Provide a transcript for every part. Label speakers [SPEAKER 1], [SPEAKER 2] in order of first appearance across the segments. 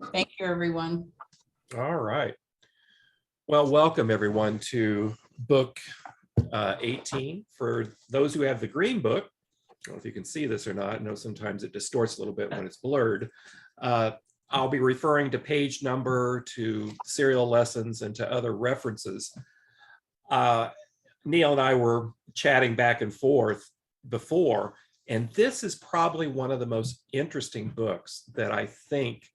[SPEAKER 1] Thank you, everyone.
[SPEAKER 2] All right. Well, welcome everyone to book 18. For those who have the green book, I don't know if you can see this or not. I know sometimes it distorts a little bit when it's blurred. I'll be referring to page number, to serial lessons, and to other references. Neil and I were chatting back and forth before, and this is probably one of the most interesting books that I think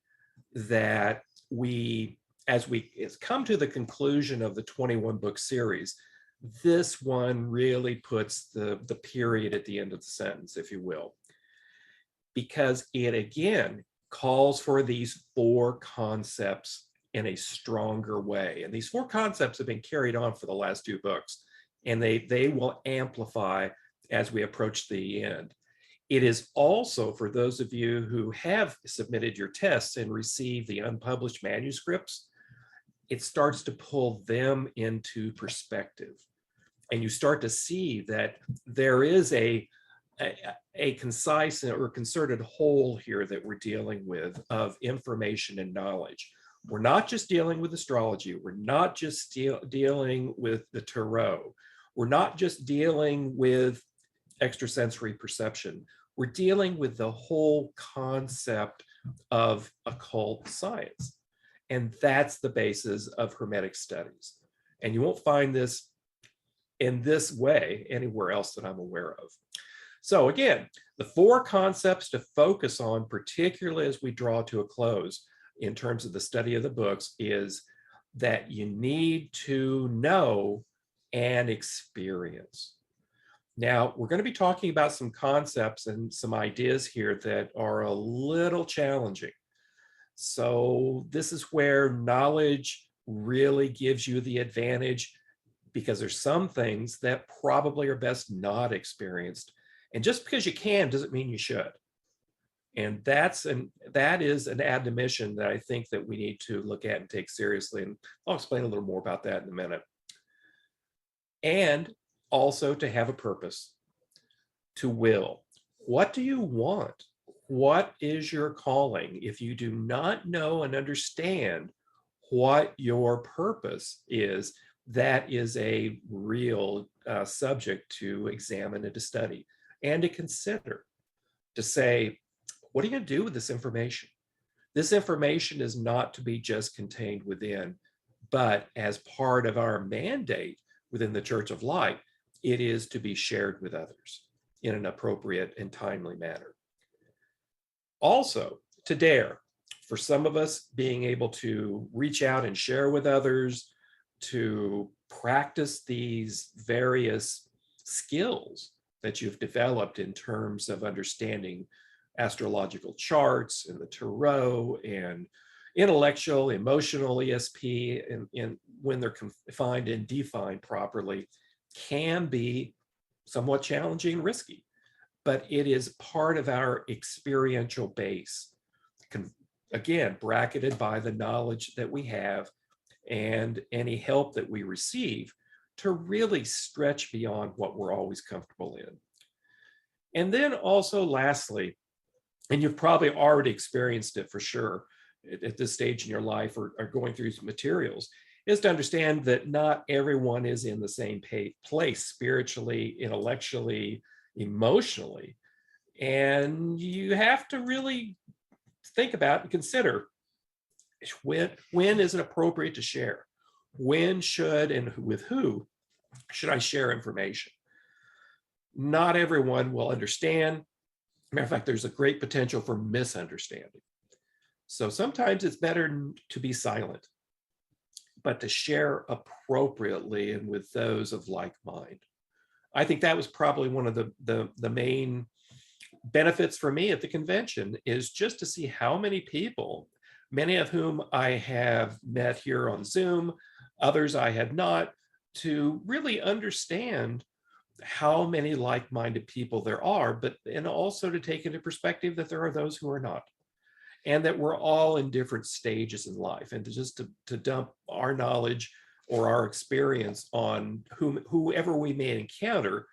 [SPEAKER 2] that as we come to the conclusion of the 21 book series, this one really puts the period at the end of the sentence, if you will, because it again calls for these four concepts in a stronger way. And these four concepts have been carried on for the last two books, and they will amplify as we approach the end. It is also, for those of you who have submitted your tests and received the unpublished manuscripts, it starts to pull them into perspective. And you start to see that there is a concise or concerted whole here that we're dealing with of information and knowledge. We're not just dealing with astrology. We're not just dealing with the tarot. We're not just dealing with extrasensory perception. We're dealing with the whole concept of occult science. And that's the basis of Hermetic studies. And you won't find this in this way anywhere else that I'm aware of. So again, the four concepts to focus on, particularly as we draw to a close in terms of the study of the books, is that you need to know and experience. Now, we're going to be talking about some concepts and some ideas here that are a little challenging. So this is where knowledge really gives you the advantage, because there's some things that probably are best not experienced. And just because you can doesn't mean you should. And that is an admonition that I think that we need to look at and take seriously. And I'll explain a little more about that in a minute. And also to have a purpose, to will. What do you want? What is your calling? If you do not know and understand what your purpose is, that is a real subject to examine and to study and to consider, to say, what are you going to do with this information? This information is not to be just contained within, but as part of our mandate within the Church of Light, it is to be shared with others in an appropriate and timely manner. Also, to dare, for some of us, being able to reach out and share with others, to practice these various skills that you've developed in terms of understanding astrological charts and the tarot and intellectual, emotional ESP, and when they're confined and defined properly, can be somewhat challenging and risky, but it is part of our experiential base, again, bracketed by the knowledge that we have and any help that we receive to really stretch beyond what we're always comfortable in. And then also lastly, and you've probably already experienced it for sure at this stage in your life or going through some materials, is to understand that not everyone is in the same place spiritually, intellectually, emotionally. And you have to really think about and consider when is it appropriate to share? When should and with who should I share information? Not everyone will understand. Matter of fact, there's a great potential for misunderstanding. So sometimes it's better to be silent, but to share appropriately and with those of like mind. I think that was probably one of the main benefits for me at the convention, is just to see how many people, many of whom I have met here on Zoom, others I have not, to really understand how many like-minded people there are, and also to take into perspective that there are those who are not, and that we're all in different stages in life, and to dump our knowledge or our experience on whoever we may encounter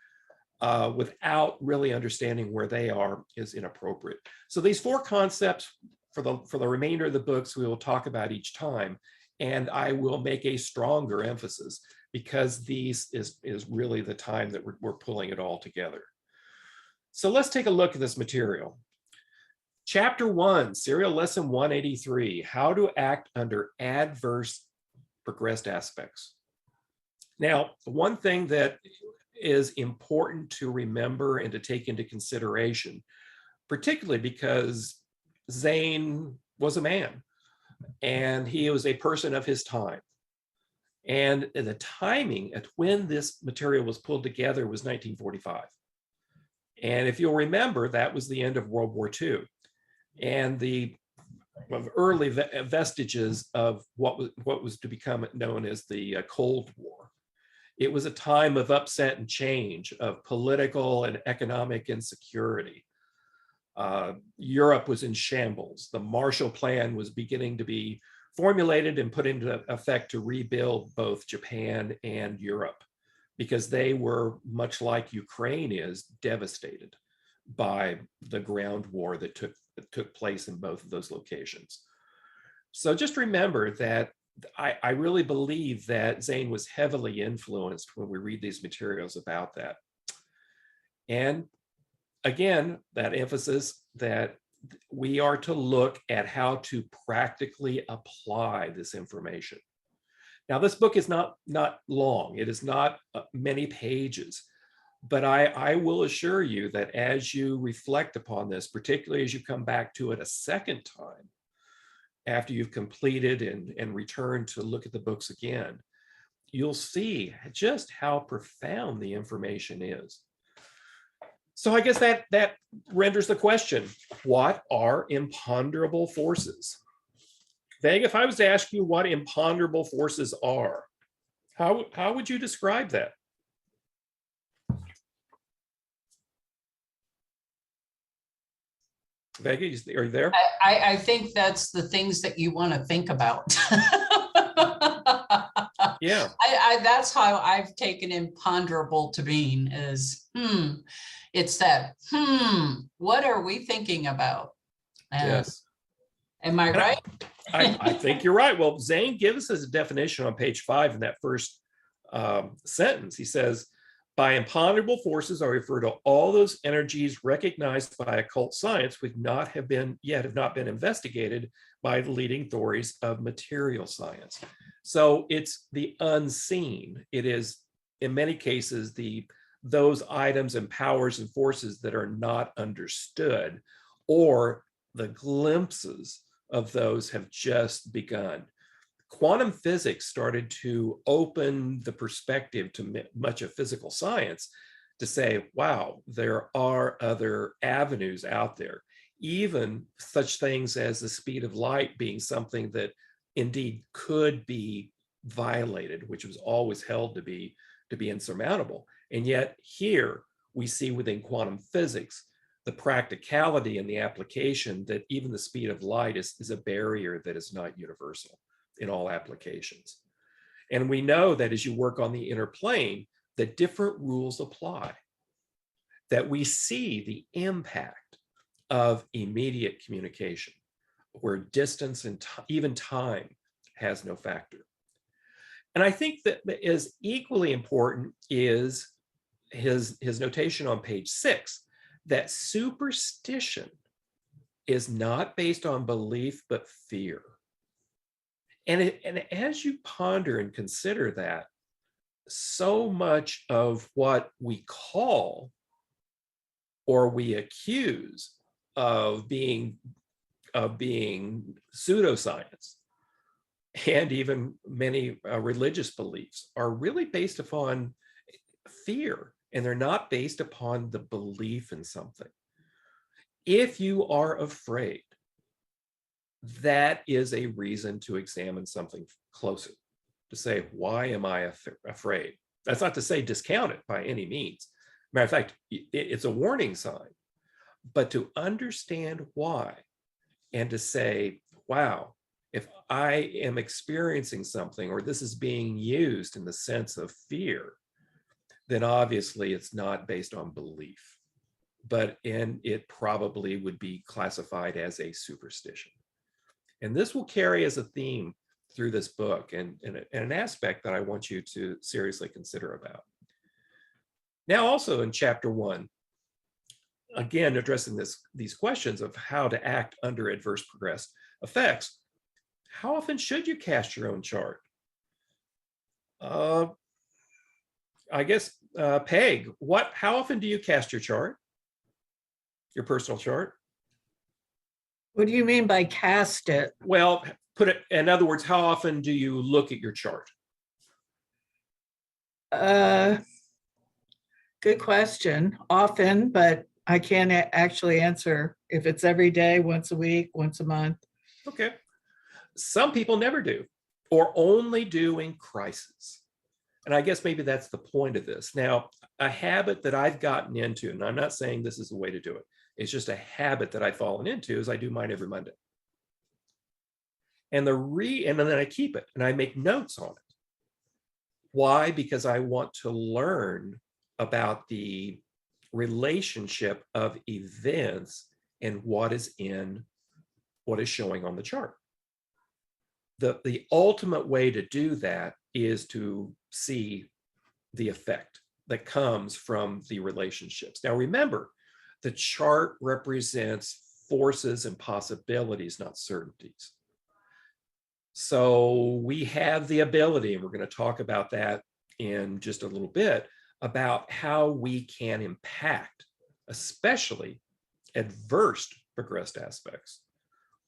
[SPEAKER 2] without really understanding where they are is inappropriate. So these four concepts for the remainder of the books we will talk about each time, and I will make a stronger emphasis because these is really the time that we're pulling it all together. So let's take a look at this material. Chapter 1, Serial Lesson 183, How to Act Under Adverse Progressed Aspects. Now, one thing that is important to remember and to take into consideration, particularly because Zane was a man and he was a person of his time. And the timing at when this material was pulled together was 1945. And if you'll remember, that was the end of World War II. And the early vestiges of what was to become known as the Cold War. It was a time of upset and change, of political and economic insecurity. Europe was in shambles. The Marshall Plan was beginning to be formulated and put into effect to rebuild both Japan and Europe, because they were, much like Ukraine is, devastated by the ground war that took place in both of those locations. So just remember that I really believe that Zane was heavily influenced when we read these materials about that. And again, that emphasis that we are to look at how to practically apply this information. Now, this book is not long. It is not many pages. But I will assure you that as you reflect upon this, particularly as you come back to it a second time, after you've completed and returned to look at the books again, you'll see just how profound the information is. So I guess that renders the question, what are imponderable forces? Vega, if I was to ask you what imponderable forces are, how would you describe that? Vega, are you there?
[SPEAKER 1] I think that's the things that you want to think about.
[SPEAKER 2] Yeah.
[SPEAKER 1] That's how I've taken imponderable to mean is, it's that, what are we thinking about?
[SPEAKER 2] Yes.
[SPEAKER 1] Am I right?
[SPEAKER 2] I think you're right. Well, Zane gives us a definition on page 5 in that first sentence. He says, by imponderable forces, I refer to all those energies recognized by occult science which have not been investigated by the leading authorities of material science. So it's the unseen. It is, in many cases, those items and powers and forces that are not understood, or the glimpses of those have just begun. Quantum physics started to open the perspective to much of physical science to say, wow, there are other avenues out there, even such things as the speed of light being something that indeed could be violated, which was always held to be insurmountable. And yet here we see within quantum physics the practicality and the application that even the speed of light is a barrier that is not universal in all applications. And we know that as you work on the inner plane, that different rules apply, that we see the impact of immediate communication, where distance and even time has no factor. And I think that is equally important is his notation on page 6, that superstition is not based on belief, but fear. And as you ponder and consider that, so much of what we call or we accuse of being pseudoscience, and even many religious beliefs, are really based upon fear, and they're not based upon the belief in something. If you are afraid, that is a reason to examine something closer, to say, why am I afraid? That's not to say discount it by any means. Matter of fact, it's a warning sign, but to understand why and to say, wow, if I am experiencing something, or this is being used in the sense of fear, then obviously it's not based on belief, but it probably would be classified as a superstition. And this will carry as a theme through this book, and an aspect that I want you to seriously consider about. Now, also in chapter 1, again, addressing these questions of how to act under adverse progressed effects. How often should you cast your own chart? I guess, Peg, how often do you cast your chart? Your personal chart?
[SPEAKER 3] What do you mean by cast it?
[SPEAKER 2] Well, put it in other words, how often do you look at your chart?
[SPEAKER 3] Good question. Often, but I can't actually answer if it's every day, once a week, once a month.
[SPEAKER 2] Okay. Some people never do, or only do in crisis. And I guess maybe that's the point of this. Now, a habit that I've gotten into, and I'm not saying this is the way to do it, it's just a habit that I've fallen into, is I do mine every Monday. And and then I keep it and I make notes on it. Why? Because I want to learn about the relationship of events and what is showing on the chart. The ultimate way to do that is to see the effect that comes from the relationships. Now, remember, the chart represents forces and possibilities, not certainties. So we have the ability, and we're going to talk about that in just a little bit, about how we can impact, especially adverse progressed aspects,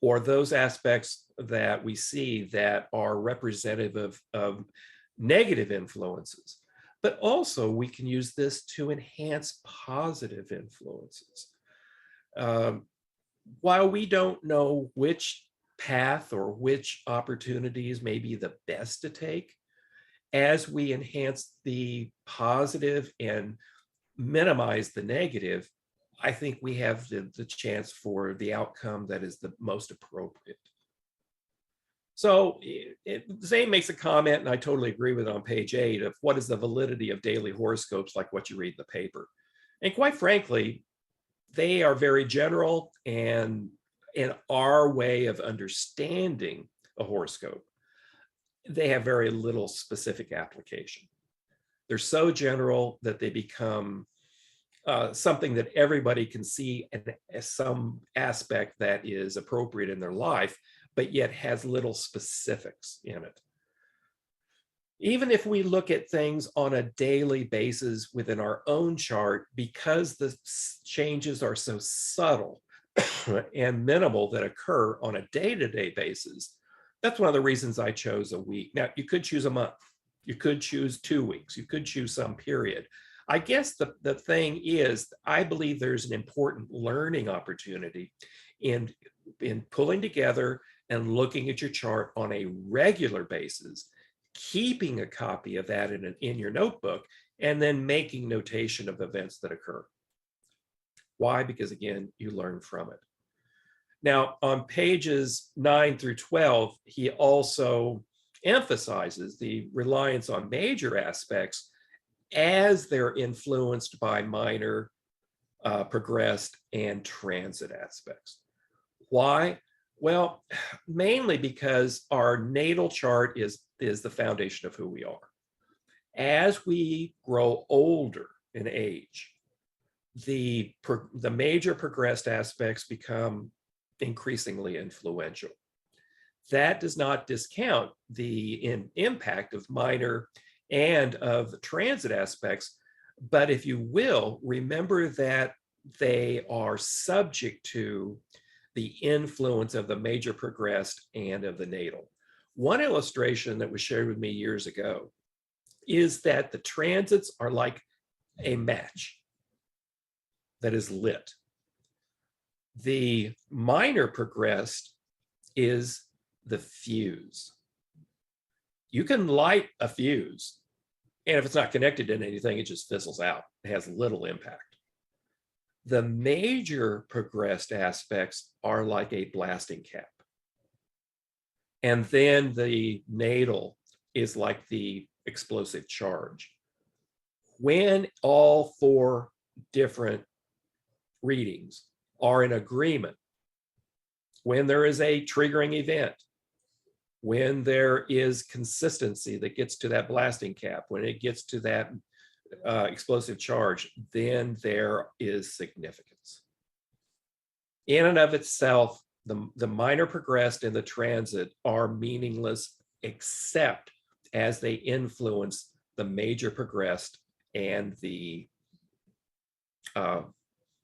[SPEAKER 2] or those aspects that we see that are representative of negative influences. But also we can use this to enhance positive influences. While we don't know which path or which opportunities may be the best to take, as we enhance the positive and minimize the negative, I think we have the chance for the outcome that is the most appropriate. So Zane makes a comment, and I totally agree with it on page 8, of what is the validity of daily horoscopes like what you read in the paper. And quite frankly, they are very general, and in our way of understanding a horoscope, they have very little specific application. They're so general that they become something that everybody can see as some aspect that is appropriate in their life, but yet has little specifics in it. Even if we look at things on a daily basis within our own chart, because the changes are so subtle and minimal that occur on a day-to-day basis, that's one of the reasons I chose a week. Now, you could choose a month, you could choose 2 weeks, you could choose some period. I guess the thing is, I believe there's an important learning opportunity in pulling together and looking at your chart on a regular basis, keeping a copy of that in your notebook, and then making notation of events that occur. Why? Because again, you learn from it. Now, on pages 9 through 12, he also emphasizes the reliance on major aspects as they're influenced by minor, progressed, and transit aspects. Why? Well, mainly because our natal chart is the foundation of who we are. As we grow older in age, the major progressed aspects become increasingly influential. That does not discount the impact of minor and of transit aspects, but if you will, remember that they are subject to the influence of the major progressed and of the natal. One illustration that was shared with me years ago is that the transits are like a match that is lit. The minor progressed is the fuse. You can light a fuse, and if it's not connected to anything, it just fizzles out. It has little impact. The major progressed aspects are like a blasting cap. And then the natal is like the explosive charge. When all 4 different readings are in agreement, when there is a triggering event, when there is consistency that gets to that blasting cap, when it gets to that explosive charge, then there is significance. In and of itself, the minor progressed and the transit are meaningless except as they influence the major progressed and the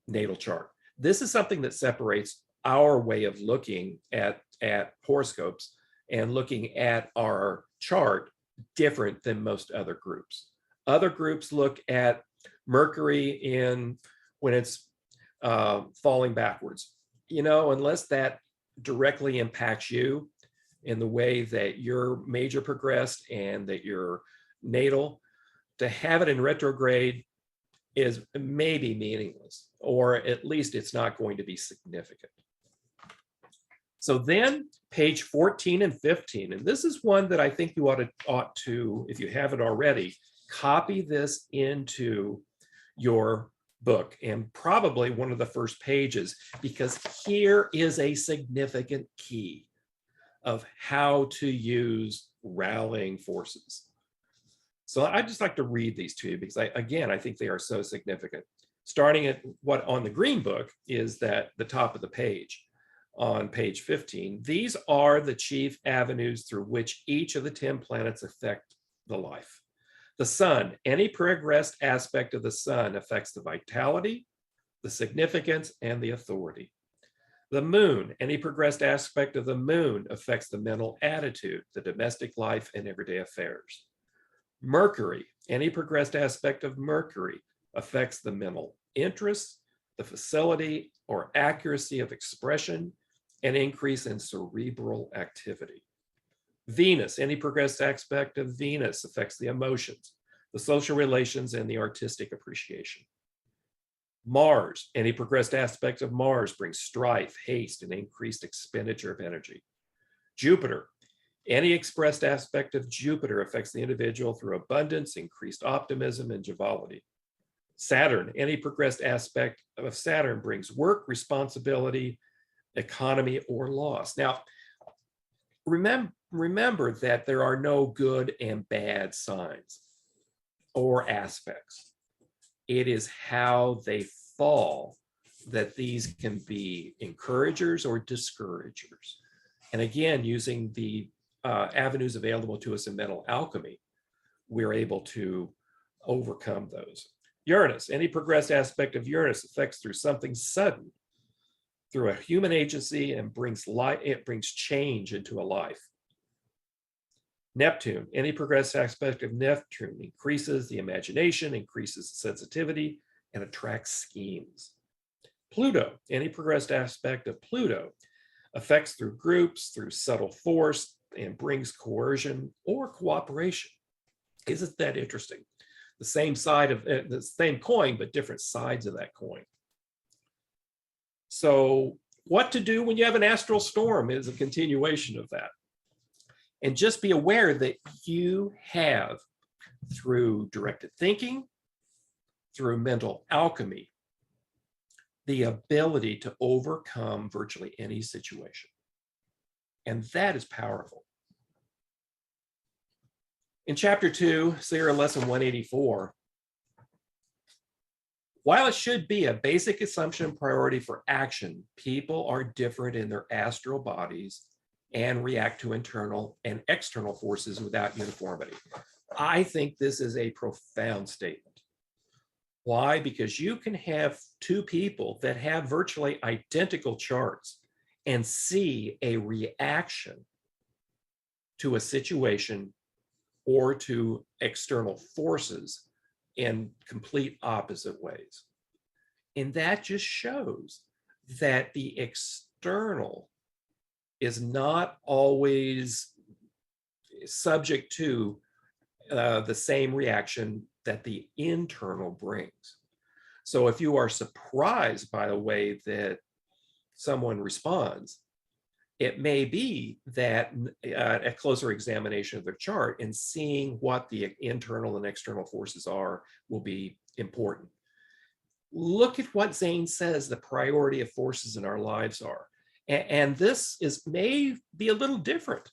[SPEAKER 2] natal chart. This is something that separates our way of looking at horoscopes and looking at our chart different than most other groups. Other groups look at Mercury when it's falling backwards. You know, unless that directly impacts you in the way that you're major progressed and that you're natal, to have it in retrograde is maybe meaningless, or at least it's not going to be significant. So then page 14 and 15, and this is one that I think you ought to, if you haven't already, copy this into your book and probably one of the first pages, because here is a significant key of how to use rallying forces. So I'd just like to read these to you because I think they are so significant. Starting at what on the green book is that the top of the page on page 15, these are the chief avenues through which each of the 10 planets affect the life. The sun, any progressed aspect of the sun affects the vitality, the significance, and the authority. The moon, any progressed aspect of the moon affects the mental attitude, the domestic life, and everyday affairs. Mercury, any progressed aspect of Mercury affects the mental interests, the facility or accuracy of expression, and increase in cerebral activity. Venus, any progressed aspect of Venus affects the emotions, the social relations, and the artistic appreciation. Mars, any progressed aspect of Mars brings strife, haste, and increased expenditure of energy. Jupiter, any expressed aspect of Jupiter affects the individual through abundance, increased optimism, and joviality. Saturn, any progressed aspect of Saturn brings work, responsibility, economy, or loss. Now, remember that there are no good and bad signs or aspects. It is how they fall that these can be encouragers or discouragers. And again, using the avenues available to us in mental alchemy, we're able to overcome those. Uranus, any progressed aspect of Uranus affects through something sudden, through a human agency, and it brings change into a life. Neptune, any progressed aspect of Neptune increases the imagination, increases the sensitivity, and attracts schemes. Pluto, any progressed aspect of Pluto affects through groups, through subtle force, and brings coercion or cooperation. Isn't that interesting? The same side of the same coin, but different sides of that coin. So what to do when you have an astral storm is a continuation of that. And just be aware that you have, through directed thinking, through mental alchemy, the ability to overcome virtually any situation. And that is powerful. In chapter 2, Sierra lesson 184, while it should be a basic assumption and priority for action, people are different in their astral bodies and react to internal and external forces without uniformity. I think this is a profound statement. Why? Because you can have two people that have virtually identical charts and see a reaction to a situation or to external forces in complete opposite ways. And that just shows that the external is not always subject to the same reaction that the internal brings. So if you are surprised by the way that someone responds, it may be that a closer examination of their chart and seeing what the internal and external forces are will be important. Look at what Zane says the priority of forces in our lives are. And this may be a little different,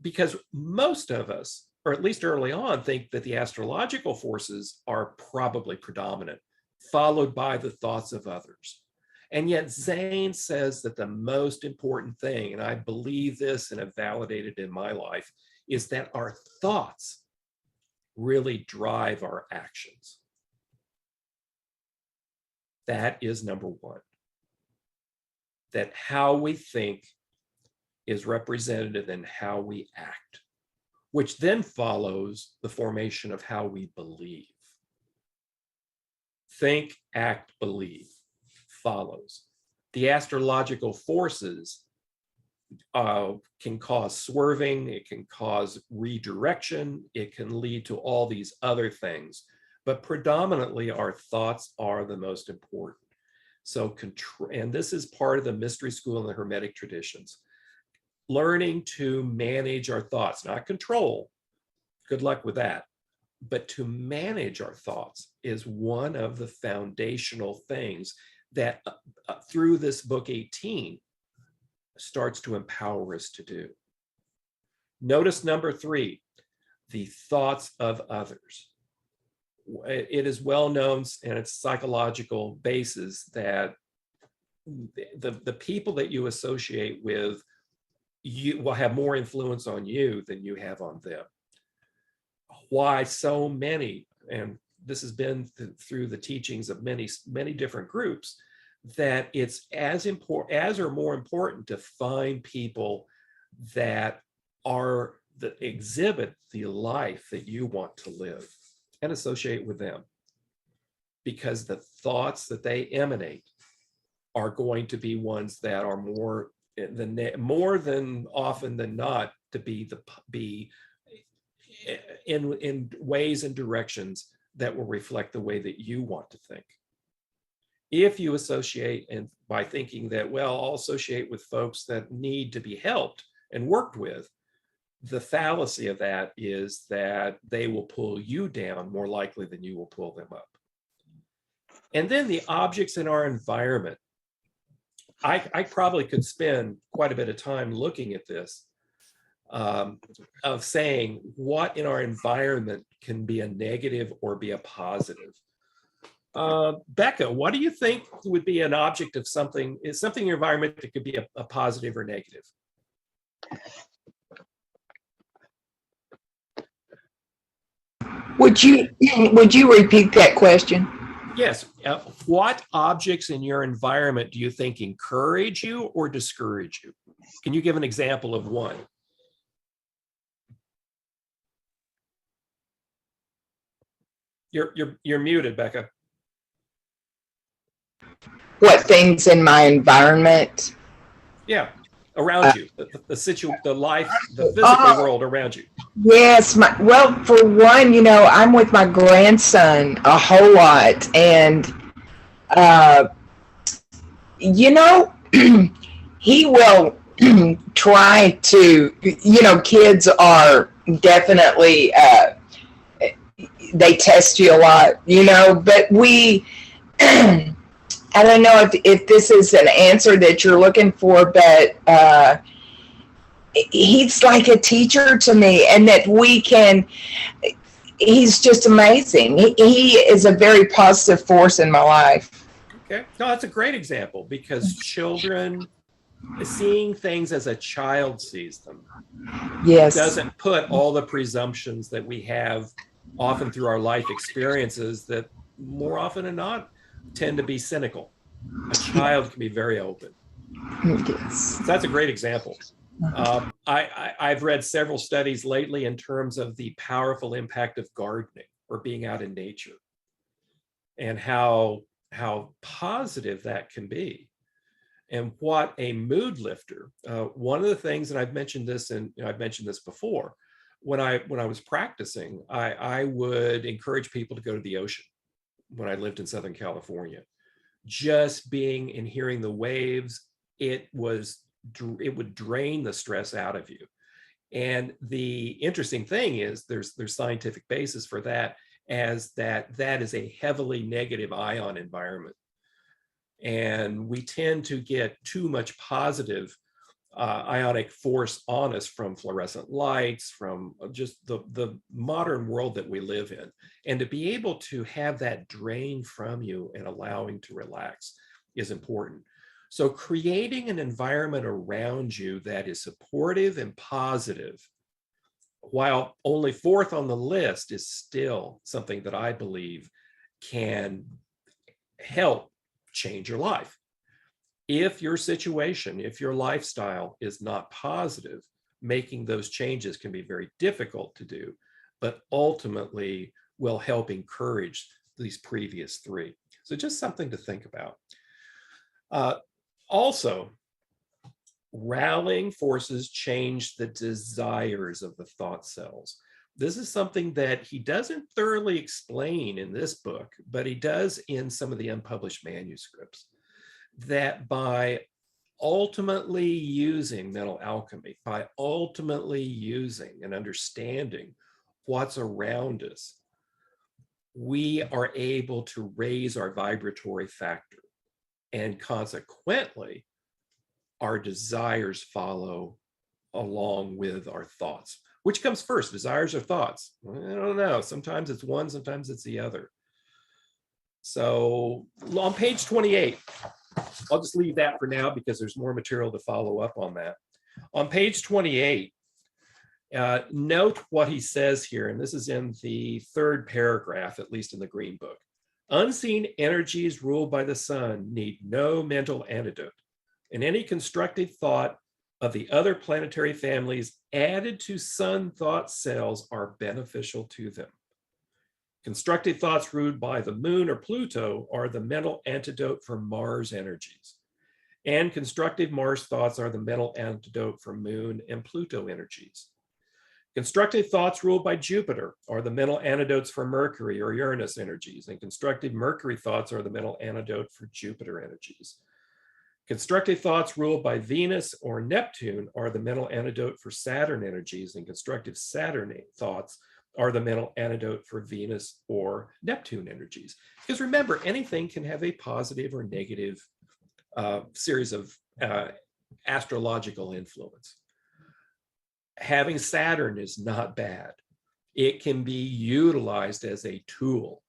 [SPEAKER 2] because most of us, or at least early on, think that the astrological forces are probably predominant, followed by the thoughts of others. And yet Zane says that the most important thing, and I believe this and have validated in my life, is that our thoughts really drive our actions. That is number one. That how we think is representative in how we act, which then follows the formation of how we believe. Think, act, believe follows. The astrological forces can cause swerving, it can cause redirection, it can lead to all these other things, but predominantly our thoughts are the most important. So, and this is part of the mystery school and the Hermetic traditions. Learning to manage our thoughts, not control, good luck with that, but to manage our thoughts is one of the foundational things that through this book 18 starts to empower us to do. Notice number 3, the thoughts of others. It is well known, and it's psychological basis, that the people that you associate with you will have more influence on you than you have on them. Why so many, and this has been through the teachings of many different groups, that it's as important as or more important to find people that exhibit the life that you want to live and associate with them, because the thoughts that they emanate are going to be ones that are more than often than not to be in ways and directions that will reflect the way that you want to think. If you associate, and by thinking that, well, I'll associate with folks that need to be helped and worked with, the fallacy of that is that they will pull you down more likely than you will pull them up. And then the objects in our environment. I probably could spend quite a bit of time looking at this, of saying what in our environment can be a negative or be a positive. Becca, what do you think would be an object of something? Is something in your environment that could be a positive or negative?
[SPEAKER 4] Would you repeat that question?
[SPEAKER 2] Yes. What objects in your environment do you think encourage you or discourage you? Can you give an example of one? You're muted, Becca.
[SPEAKER 4] What things in my environment?
[SPEAKER 2] Yeah, around you, the life, the physical world around you.
[SPEAKER 4] Yes, well, for one, I'm with my grandson a whole lot, and he will try to, kids are definitely they test you a lot, but we I don't know if this is an answer that you're looking for, but he's like a teacher to me, and that he's just amazing. He is a very positive force in my life.
[SPEAKER 2] Okay, no, that's a great example, because children, seeing things as a child sees them,
[SPEAKER 4] yes,
[SPEAKER 2] doesn't put all the presumptions that we have often through our life experiences that more often than not tend to be cynical. A child can be very open.
[SPEAKER 4] Yes.
[SPEAKER 2] So that's a great example. I've read several studies lately in terms of the powerful impact of gardening or being out in nature, and how positive that can be, and what a mood lifter. One of the things, and I've mentioned this before, when I was practicing, I would encourage people to go to the ocean when I lived in Southern California. Just being and hearing the waves, it would drain the stress out of you. And the interesting thing is there's scientific basis for that, as that is a heavily negative ion environment. And we tend to get too much positive ionic force on us from fluorescent lights, from just the modern world that we live in. And to be able to have that drain from you and allowing to relax is important. So creating an environment around you that is supportive and positive, while only fourth on the list, is still something that I believe can help change your life. If your situation, if your lifestyle is not positive, making those changes can be very difficult to do, but ultimately will help encourage these previous three. So just something to think about. Also, rallying forces change the desires of the thought cells. This is something that he doesn't thoroughly explain in this book, but he does in some of the unpublished manuscripts. That by ultimately using mental alchemy, by ultimately using and understanding what's around us, we are able to raise our vibratory factor. And consequently, our desires follow along with our thoughts. Which comes first, desires or thoughts? I don't know. Sometimes it's one, sometimes it's the other. So on page 28, I'll just leave that for now because there's more material to follow up on that. On page 28, note what he says here, and this is in the third paragraph, at least in the Green Book. Unseen energies ruled by the sun need no mental antidote, and any constructive thought of the other planetary families added to sun thought cells are beneficial to them. Constructive thoughts ruled by the moon or Pluto are the mental antidote for Mars energies. And constructive Mars thoughts are the mental antidote for moon and Pluto energies. Constructive thoughts ruled by Jupiter are the mental antidotes for Mercury or Uranus energies. And constructive Mercury thoughts are the mental antidote for Jupiter energies. Constructive thoughts ruled by Venus or Neptune are the mental antidote for Saturn energies, and constructive Saturn thoughts are the mental antidote for Venus or Neptune energies. Because remember, anything can have a positive or negative series of astrological influence. Having Saturn is not bad. It can be utilized as a tool.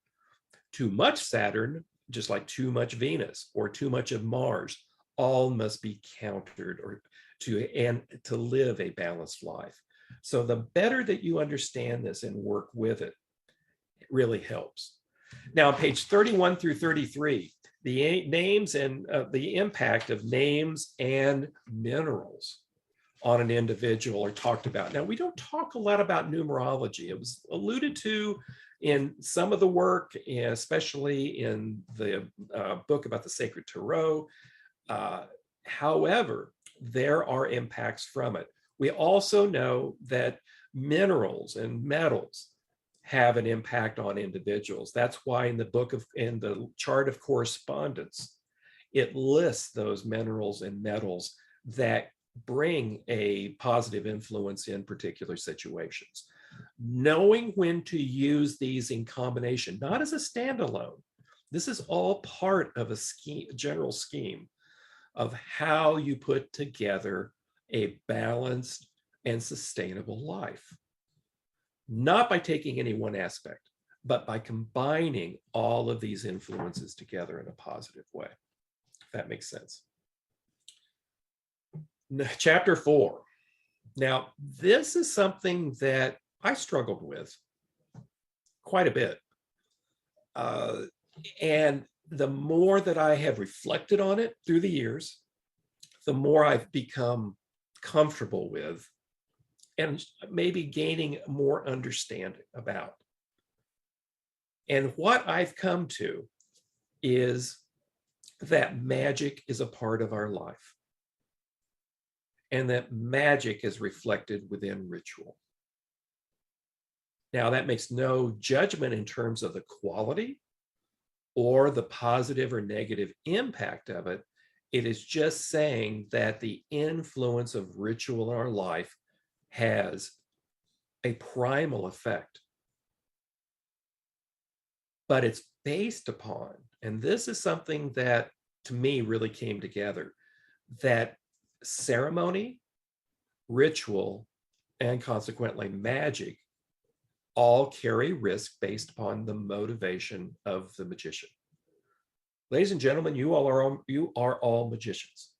[SPEAKER 2] Too much Saturn, just like too much Venus or too much of Mars, all must be countered or to live a balanced life. So the better that you understand this and work with it, it really helps. Now, on page 31 through 33, the names and the impact of names and minerals on an individual are talked about. Now, we don't talk a lot about numerology. It was alluded to in some of the work, especially in the book about the sacred tarot. However, there are impacts from it. We also know that minerals and metals have an impact on individuals. That's why in the chart of correspondence, it lists those minerals and metals that bring a positive influence in particular situations. Knowing when to use these in combination, not as a standalone. This is all part of a scheme, general scheme of how you put together a balanced and sustainable life. Not by taking any one aspect, but by combining all of these influences together in a positive way, if that makes sense. Chapter 4. Now, this is something that I struggled with quite a bit. And the more that I have reflected on it through the years, the more I've become comfortable with and maybe gaining more understanding about. And what I've come to is that magic is a part of our life, and that magic is reflected within ritual. Now, that makes no judgment in terms of the quality or the positive or negative impact of it. It is just saying that the influence of ritual in our life has a primal effect. But it's based upon, and this is something that to me, really came together, that ceremony, ritual, and consequently magic all carry risk based upon the motivation of the magician. Ladies and gentlemen, you are all magicians.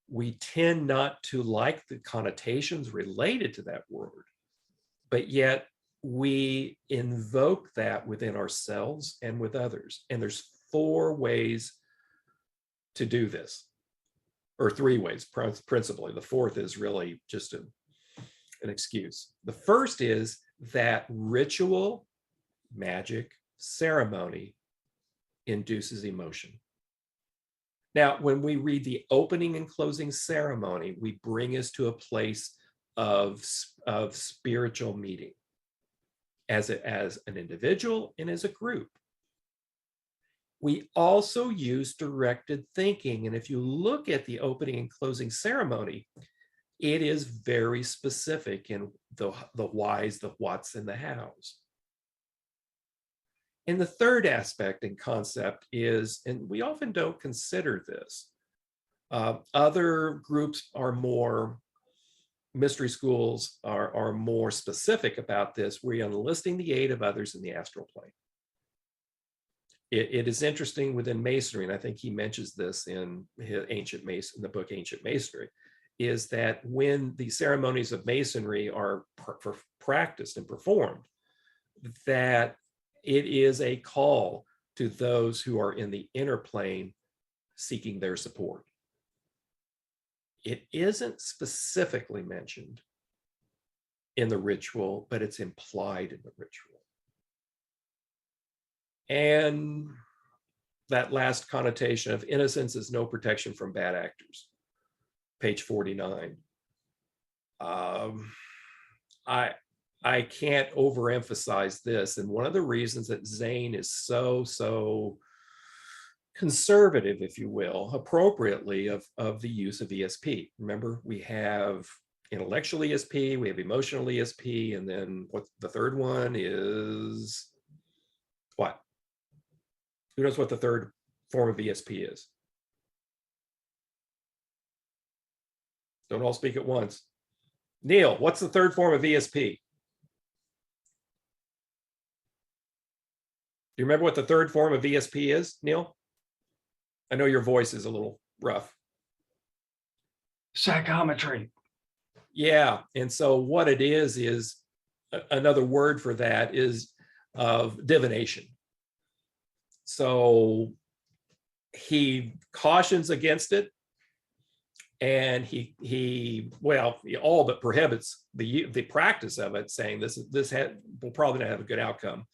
[SPEAKER 2] We tend not to like the connotations related to that word, but yet we invoke that within ourselves and with others. And there's 4 ways to do this, or 3 ways principally. The 4th is really just an excuse. The first is that ritual, magic, ceremony induces emotion. Now, when we read the opening and closing ceremony, we bring us to a place of spiritual meeting as an individual and as a group. We also use directed thinking. And if you look at the opening and closing ceremony, it is very specific in the whys, the whats, and the hows. And the third aspect and concept is, and we often don't consider this, other groups are more, mystery schools are more specific about this. We're enlisting the aid of others in the astral plane. It is interesting within Masonry, and I think he mentions this in the book Ancient Masonry, is that when the ceremonies of Masonry are practiced and performed, that it is a call to those who are in the inner plane seeking their support. It isn't specifically mentioned in the ritual, but it's implied in the ritual. And that last connotation of innocence is no protection from bad actors, page 49. I can't overemphasize this. And one of the reasons that Zane is so conservative, if you will, appropriately, of the use of ESP. Remember, we have intellectual ESP, we have emotional ESP, and then what the third one is what? Who knows what the third form of ESP is? Don't all speak at once. Neil, what's the third form of ESP? Do you remember what the third form of ESP is, Neil? I know your voice is a little rough.
[SPEAKER 5] Psychometry.
[SPEAKER 2] Yeah, and so what it is another word for that is of divination. So he cautions against it, and he all but prohibits the practice of it, saying this will probably not have a good outcome.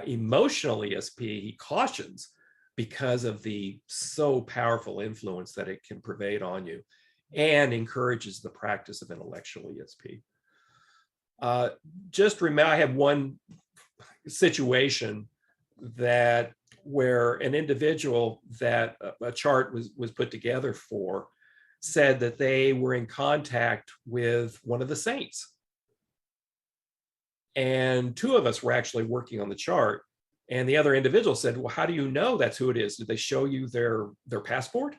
[SPEAKER 2] Emotional ESP, he cautions because of the so powerful influence that it can pervade on you, and encourages the practice of intellectual ESP. Just remember, I have one situation where an individual that a chart was put together for said that they were in contact with one of the saints. And 2 of us were actually working on the chart. And the other individual said, well, how do you know that's who it is? Did they show you their passport?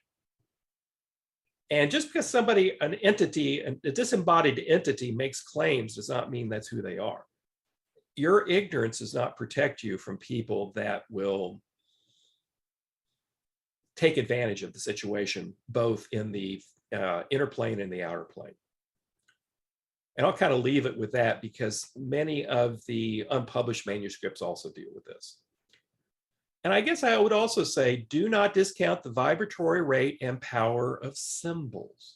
[SPEAKER 2] And just because an entity, a disembodied entity makes claims does not mean that's who they are. Your ignorance does not protect you from people that will take advantage of the situation, both in the inner plane and the outer plane. And I'll kind of leave it with that, because many of the unpublished manuscripts also deal with this. And I guess I would also say, do not discount the vibratory rate and power of symbols.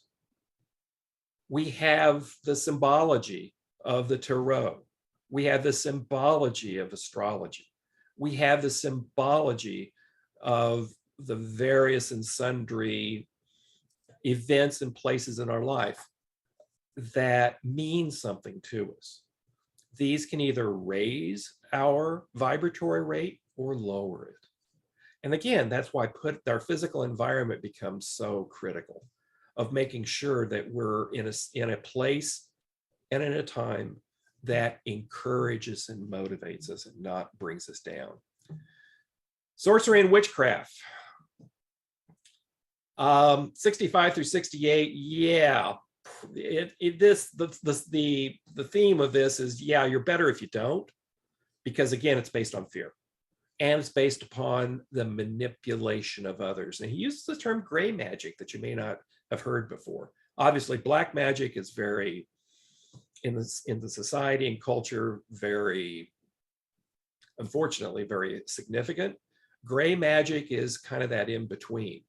[SPEAKER 2] We have the symbology of the tarot. We have the symbology of astrology. We have the symbology of the various and sundry events and places in our life that mean something to us. These can either raise our vibratory rate or lower it. And again, that's why our physical environment becomes so critical, of making sure that we're in a place and in a time that encourages and motivates us and not brings us down. Sorcery and witchcraft. 65 through 68, yeah. The theme of this is, yeah, you're better if you don't, because again, it's based on fear. And it's based upon the manipulation of others. And he uses the term gray magic that you may not have heard before. Obviously, black magic is very, in the society and culture, very, unfortunately, very significant. Gray magic is kind of that in between.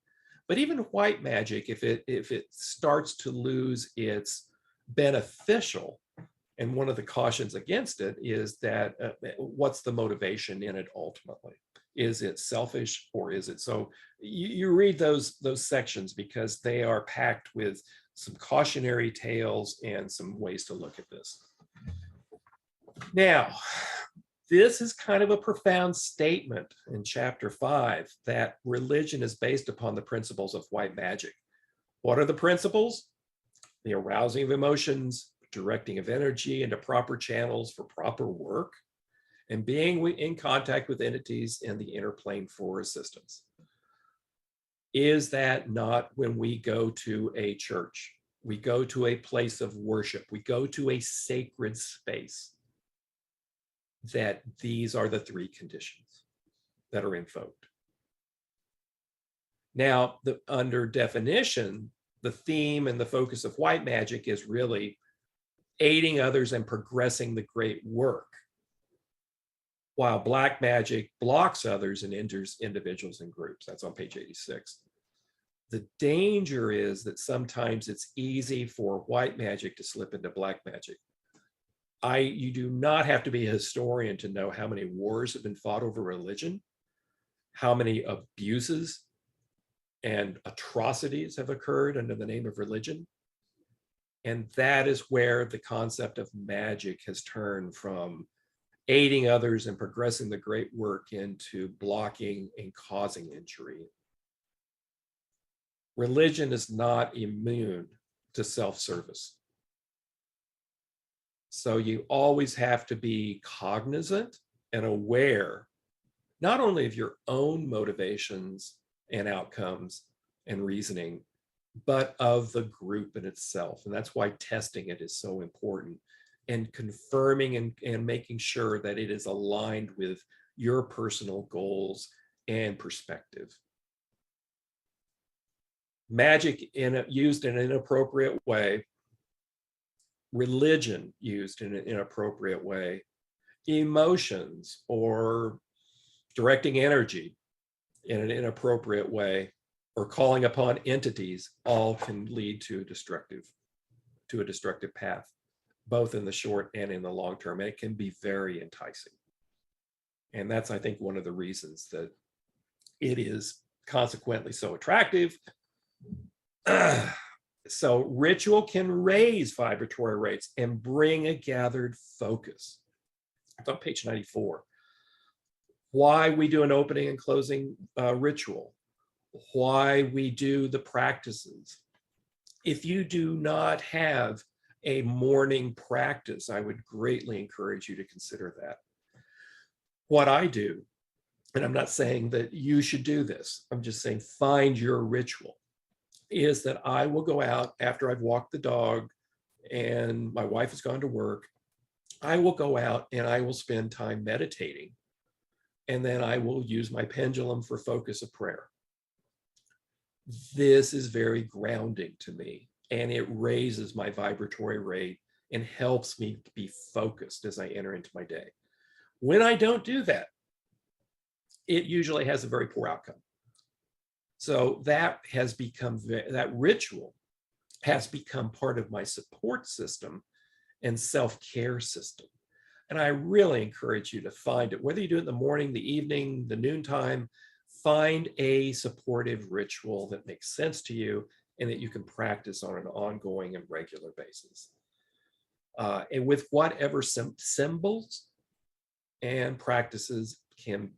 [SPEAKER 2] But even white magic, if it starts to lose its beneficial, and one of the cautions against it is that what's the motivation in it ultimately? Is it selfish or is it? So you read those sections because they are packed with some cautionary tales and some ways to look at this. Now, this is kind of a profound statement in chapter 5 that religion is based upon the principles of white magic. What are the principles? The arousing of emotions, directing of energy into proper channels for proper work, and being in contact with entities in the inner plane for assistance. Is that not when we go to a church, we go to a place of worship, we go to a sacred space, that these are the 3 conditions that are invoked? Now, under definition, the theme and the focus of white magic is really aiding others and progressing the great work, while black magic blocks others and injures individuals and groups. That's on page 86. The danger is that sometimes it's easy for white magic to slip into black magic. You do not have to be a historian to know how many wars have been fought over religion, how many abuses and atrocities have occurred under the name of religion. And that is where the concept of magic has turned from aiding others and progressing the great work into blocking and causing injury. Religion is not immune to self-service. So you always have to be cognizant and aware, not only of your own motivations and outcomes and reasoning, but of the group in itself. And that's why testing it is so important, and confirming and making sure that it is aligned with your personal goals and perspective. Magic used in an inappropriate way, religion used in an inappropriate way, emotions or directing energy in an inappropriate way, or calling upon entities, all can lead to a destructive path, both in the short and in the long term. And it can be very enticing. And that's, I think, one of the reasons that it is consequently so attractive. So ritual can raise vibratory rates and bring a gathered focus. It's on page 94. Why we do an opening and closing ritual, why we do the practices. If you do not have a morning practice, I would greatly encourage you to consider that. What I do, and I'm not saying that you should do this, I'm just saying find your ritual, is that I will go out after I've walked the dog and my wife has gone to work. I will go out and I will spend time meditating, and then I will use my pendulum for focus of prayer. This is very grounding to me, and it raises my vibratory rate and helps me be focused as I enter into my day. When I don't do that, it usually has a very poor outcome. So that has become, that ritual has become part of my support system and self-care system. And I really encourage you to find it, whether you do it in the morning, the evening, the noontime, find a supportive ritual that makes sense to you and that you can practice on an ongoing and regular basis. And with whatever symbols and practices can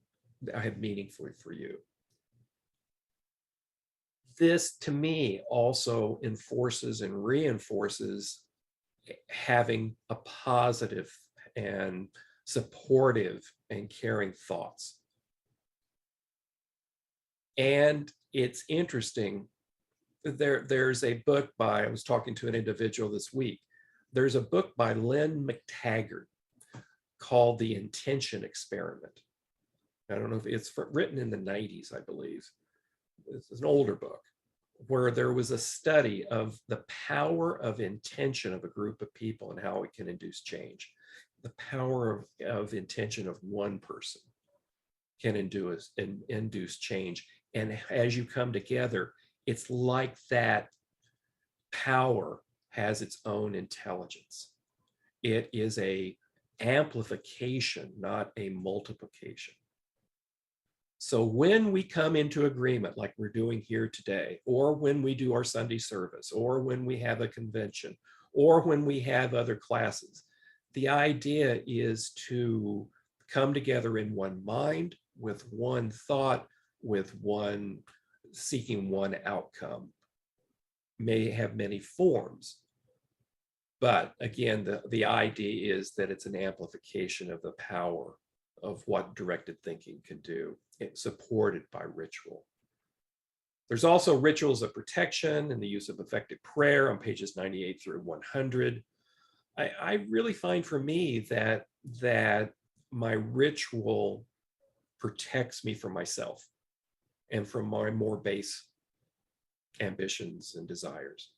[SPEAKER 2] have meaning for you. This, to me, also enforces and reinforces having a positive and supportive and caring thoughts. And it's interesting, there's a book by, I was talking to an individual this week. There's a book by Lynn McTaggart called The Intention Experiment. I don't know if it's written in the 90s, I believe. It's an older book where there was a study of the power of intention of a group of people and how it can induce change. The power of intention of one person can induce change. And as you come together, it's like that power has its own intelligence. It is a amplification, not a multiplication. So when we come into agreement, like we're doing here today, or when we do our Sunday service, or when we have a convention, or when we have other classes, the idea is to come together in one mind, with one thought, with one seeking one outcome. May have many forms, but again, the idea is that it's an amplification of the power of what directed thinking can do. It's supported by ritual. There's also rituals of protection and the use of effective prayer on pages 98 through 100. I really find for me that my ritual protects me from myself and from my more base ambitions and desires.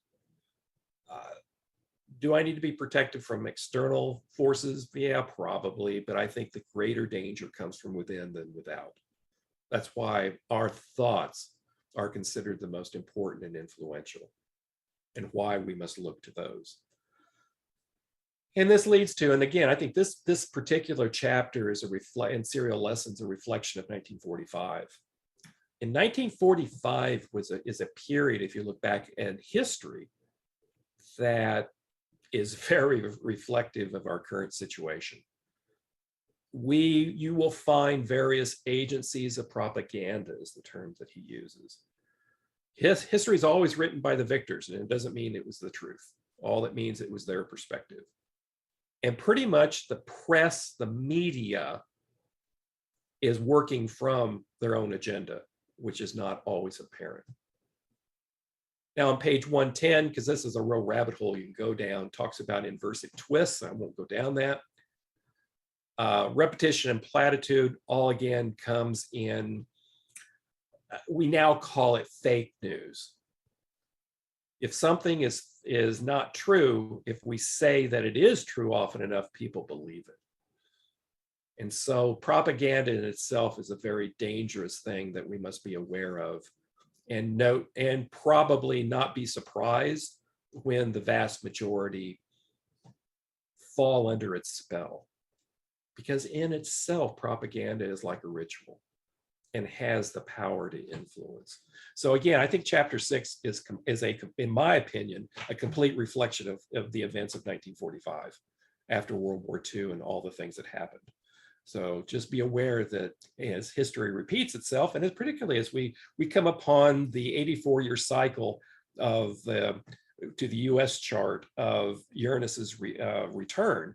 [SPEAKER 2] Do I need to be protected from external forces? Yeah, probably, but I think the greater danger comes from within than without. That's why our thoughts are considered the most important and influential, and why we must look to those. And this leads to, and again, I think this particular chapter is in Serial Lessons, a reflection of 1945. In 1945 is a period, if you look back in history, that is very reflective of our current situation. You will find various agencies of propaganda is the term that he uses. History is always written by the victors, and it doesn't mean it was the truth. All it means it was their perspective. And pretty much the press, the media, is working from their own agenda, which is not always apparent. Now on page 110, because this is a real rabbit hole you can go down, talks about inversive twists. I won't go down that. Repetition and platitude all again comes in, we now call it fake news. If something is not true, if we say that it is true often enough, people believe it. And so propaganda in itself is a very dangerous thing that we must be aware of and note, and probably not be surprised when the vast majority fall under its spell. Because in itself, propaganda is like a ritual and has the power to influence. So again, I think chapter 6 is in my opinion, a complete reflection of the events of 1945 after World War II and all the things that happened. So just be aware that as history repeats itself, and as particularly as we come upon the 84-year cycle of to the US chart of Uranus's return,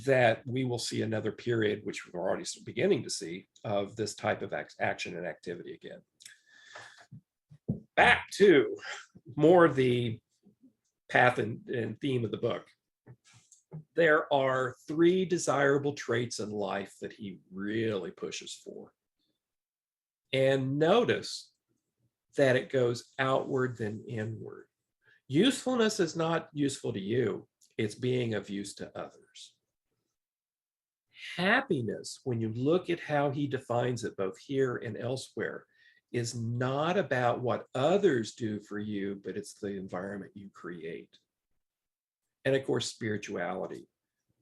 [SPEAKER 2] that we will see another period, which we're already beginning to see, of this type of action and activity again. Back to more of the path and theme of the book. There are 3 desirable traits in life that he really pushes for. And notice that it goes outward than inward. Usefulness is not useful to you, it's being of use to others. Happiness, when you look at how he defines it both here and elsewhere, is not about what others do for you, but it's the environment you create. And of course, spirituality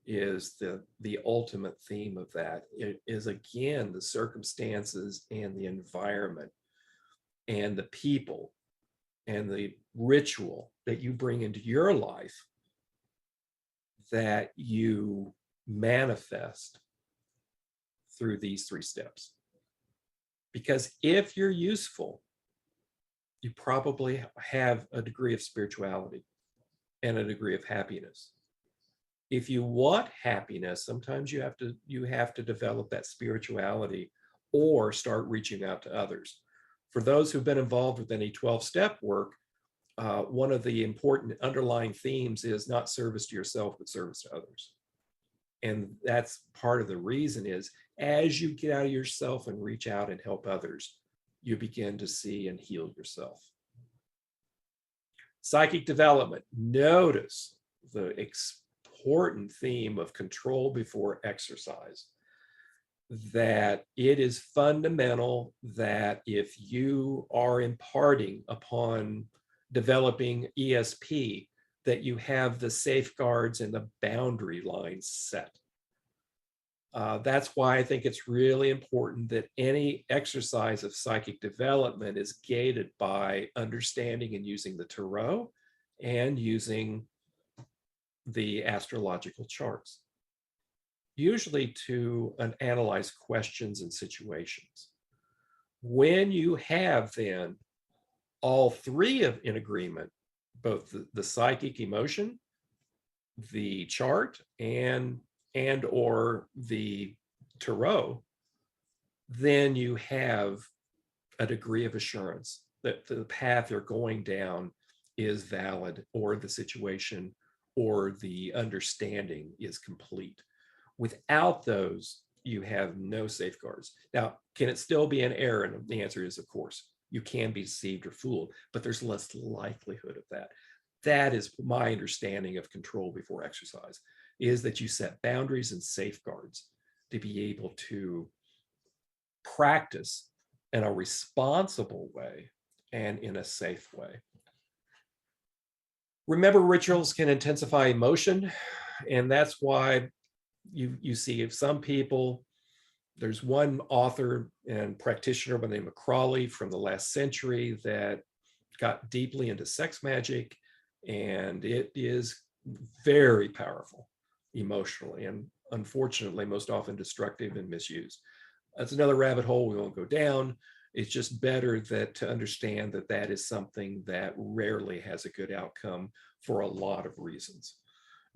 [SPEAKER 2] is the ultimate theme of that. It is, again, the circumstances and the environment and the people and the ritual that you bring into your life that you manifest through these 3 steps. Because if you're useful, you probably have a degree of spirituality and a degree of happiness. If you want happiness, sometimes you have to develop that spirituality or start reaching out to others. For those who've been involved with any 12-step work, one of the important underlying themes is not service to yourself, but service to others. And that's part of the reason is as you get out of yourself and reach out and help others, you begin to see and heal yourself. Psychic development. Notice the important theme of control before exercise. That it is fundamental that if you are imparting upon developing ESP, that you have the safeguards and the boundary lines set. That's why I think it's really important that any exercise of psychic development is gated by understanding and using the tarot and using the astrological charts, usually to analyze questions and situations. When you have then all three in agreement, both the psychic emotion, the chart, and or the tarot, then you have a degree of assurance that the path you're going down is valid, or the situation or the understanding is complete. Without those, you have no safeguards. Now, can it still be an error? And the answer is, of course. You can be deceived or fooled, but there's less likelihood of that. That is my understanding of control before exercise, is that you set boundaries and safeguards to be able to practice in a responsible way and in a safe way. Remember, rituals can intensify emotion, and that's why you see if some people, there's one author and practitioner by the name of Crawley from the last century that got deeply into sex magic, and it is very powerful emotionally, and unfortunately most often destructive and misused. That's another rabbit hole we won't go down. It's just better that to understand that that is something that rarely has a good outcome for a lot of reasons,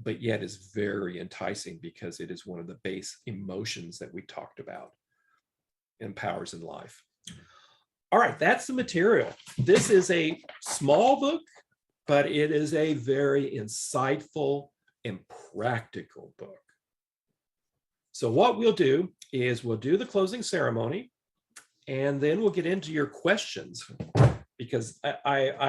[SPEAKER 2] but yet is very enticing because it is one of the base emotions that we talked about in Powers in Life. All right, that's the material. This is a small book, but it is a very insightful and practical book. So what we'll do is we'll do the closing ceremony, and then we'll get into your questions, because I